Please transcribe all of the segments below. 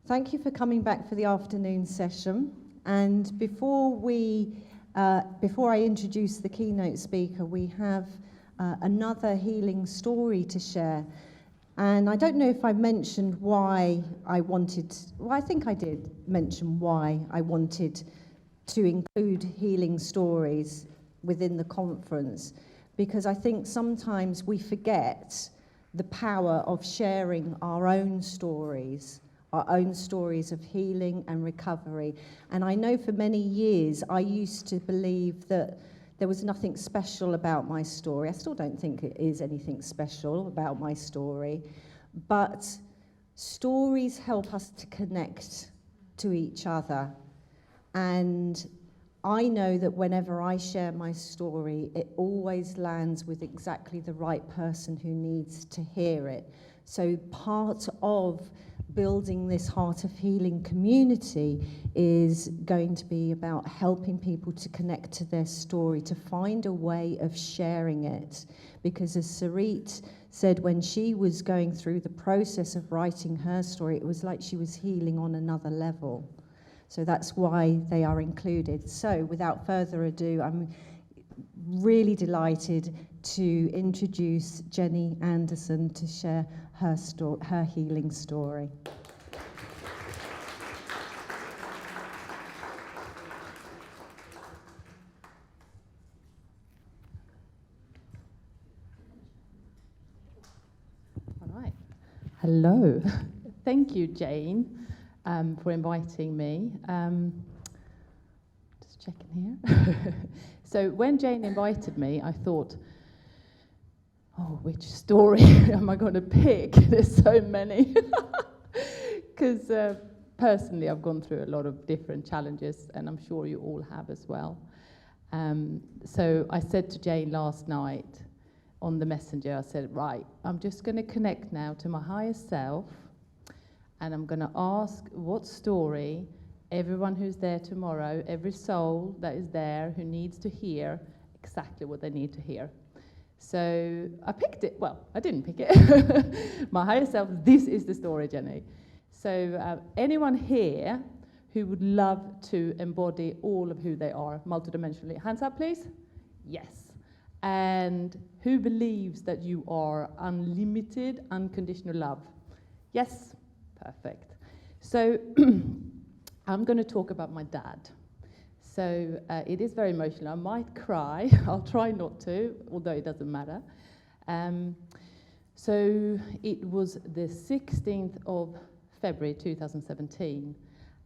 Thank you for coming back for the afternoon session. And before I introduce the keynote speaker, we have another healing story to share. And I don't know if I mentioned why I wanted, well, I think I did mention why I wanted to include healing stories within the conference, because I think sometimes we forget the power of sharing our own stories of healing and recovery. And I know for many years I used to believe that there was nothing special about my story. I still don't think it is anything special about my story, but stories help us to connect to each other. And I know that whenever I share my story, it always lands with exactly the right person who needs to hear it. So part of building this Heart of Healing community is going to be about helping people to connect to their story, to find a way of sharing it. Because as Sarit said, when she was going through the process of writing her story, it was like she was healing on another level. So that's why they are included. So without further ado, I'm really delighted to introduce Gennye Anderson to share her healing story. All right. Hello. Thank you, Jane, for inviting me. Just checking here. So when Jane invited me, I thought, oh, which story am I going to pick? There's so many. Because personally, I've gone through a lot of different challenges, and I'm sure you all have as well. So I said to Jane last night on the messenger, I said, right, I'm just going to connect now to my higher self, and I'm going to ask what story everyone who's there tomorrow, every soul that is there who needs to hear exactly what they need to hear. So I picked it. Well, I didn't pick it. My higher self, this is the story, Gennye. So anyone here who would love to embody all of who they are multidimensionally? Hands up, please. Yes. And who believes that you are unlimited, unconditional love? Yes. Perfect. So I'm going to talk about my dad. So it is very emotional. I might cry. I'll try not to, although it doesn't matter. So it was the 16th of February 2017,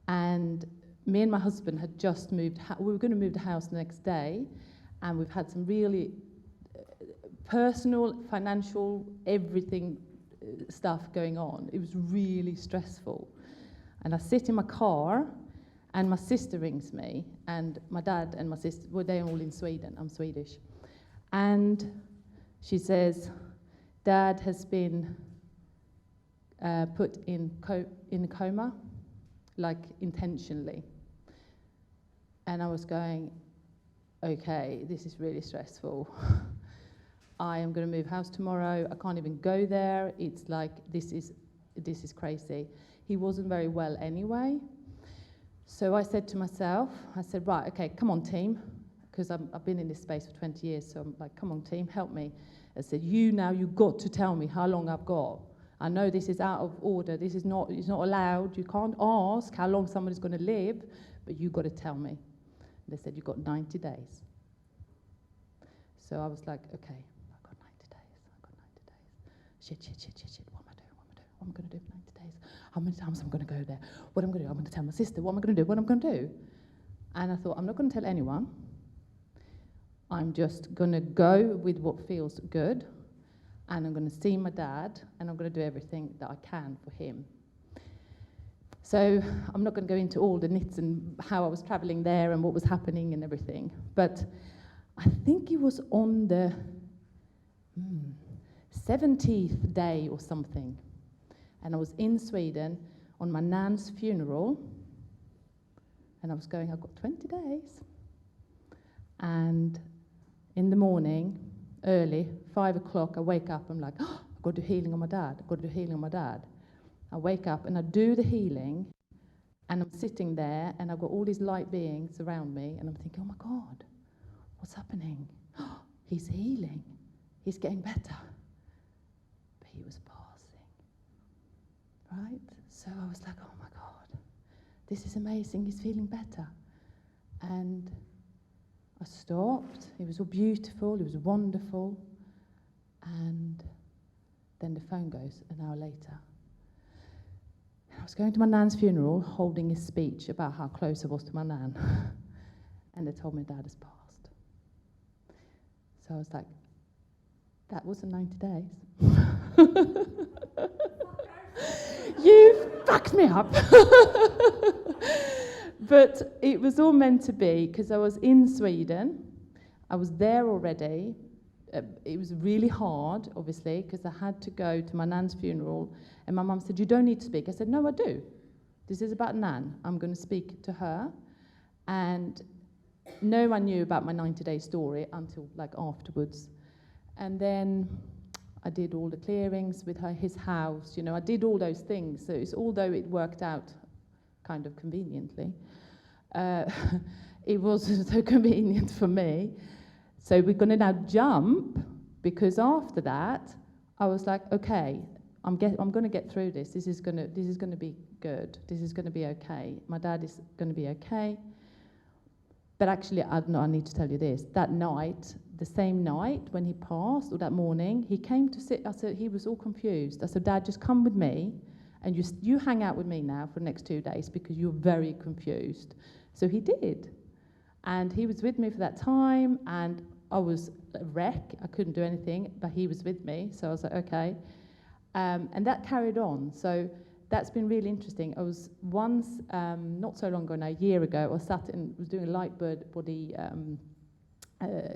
and me and my husband had just moved. We were going to move the house the next day, and we've had some really personal, financial, everything stuff going on. It was really stressful. And I sit in my car, and my sister rings me, and my dad and my sister, well, they're all in Sweden. I'm Swedish. And she says, Dad has been put in a coma, like intentionally. And I was going, okay, this is really stressful. I am going to move house tomorrow. I can't even go there. It's like, this is crazy. He wasn't very well anyway. So I said to myself, I said, right, okay, come on, team, because I've been in this space for 20 years, so I'm like, come on, team, help me. I said, you've got to tell me how long I've got. I know this is out of order. This is not, it's not allowed. You can't ask how long somebody's going to live, but you've got to tell me. They said, you've got 90 days. So I was like, okay, I've got 90 days. Shit. What am I doing? What am I going to do for 90 days? How many times am I going to go there? What am I going to do? I'm going to tell my sister. What am I going to do? What am I going to do? And I thought, I'm not going to tell anyone. I'm just going to go with what feels good. And I'm going to see my dad. And I'm going to do everything that I can for him. So I'm not going to go into all the nits and how I was traveling there and what was happening and everything. But I think it was on the 70th day or something. And I was in Sweden on my nan's funeral. And I was going, I've got 20 days. And in the morning, early, 5 o'clock, I wake up, I'm like, oh, I've got to do healing on my dad, I've got to do healing on my dad. I wake up and I do the healing, and I'm sitting there, and I've got all these light beings around me, and I'm thinking, oh my God, what's happening? He's healing, he's getting better. But he was passing, right? So I was like, oh my God, this is amazing, he's feeling better. And I stopped, it was all beautiful, it was wonderful, and then the phone goes an hour later. I was going to my nan's funeral, holding a speech about how close I was to my nan, and they told me Dad has passed. So I was like, that wasn't 90 days. You fucked me up. But it was all meant to be, because I was in Sweden. I was there already. It was really hard, obviously, because I had to go to my nan's funeral, and my mum said, you don't need to speak. I said, no, I do. This is about Nan. I'm going to speak to her. And no one knew about my 90-day story until like afterwards. And then I did all the clearings with his house. You know, I did all those things. So although it worked out kind of conveniently, it wasn't so convenient for me. So we're going to now jump, because after that, I was like, okay, I'm going to get through this. This is going to be good. This is going to be okay. My dad is going to be okay. But actually, I need to tell you this. That night, the same night when he passed, or that morning, he came to sit. I said, he was all confused. I said, Dad, just come with me, and you hang out with me now for the next 2 days, because you're very confused. So he did. And he was with me for that time, and I was a wreck. I couldn't do anything, but he was with me. So I was like, okay. And that carried on. So that's been really interesting. I was once, not so long ago now, a year ago, I was doing a light body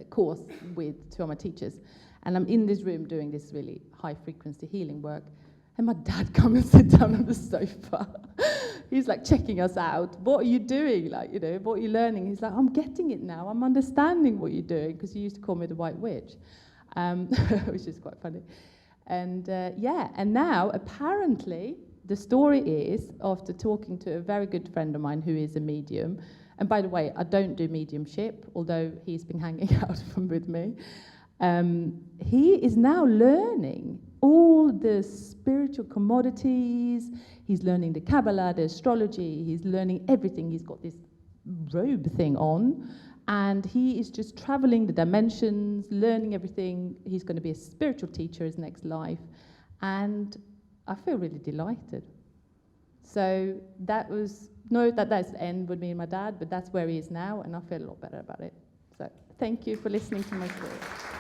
course with 2 of my teachers. And I'm in this room doing this really high frequency healing work. And my dad comes and sits down on the sofa. He's like checking us out. What are you doing? Like, you know, what are you learning? He's like, I'm getting it now. I'm understanding what you're doing, because he used to call me the White Witch, which is quite funny. And and now apparently the story is, after talking to a very good friend of mine who is a medium, and by the way, I don't do mediumship, although he's been hanging out with me. He is now learning all the spiritual commodities. He's learning the Kabbalah, the astrology. He's learning everything. He's got this robe thing on, and he is just traveling the dimensions, learning everything. He's going to be a spiritual teacher his next life, and I feel really delighted. So that's the end with me and my dad, but that's where he is now, and I feel a lot better about it. So thank you for listening to my story.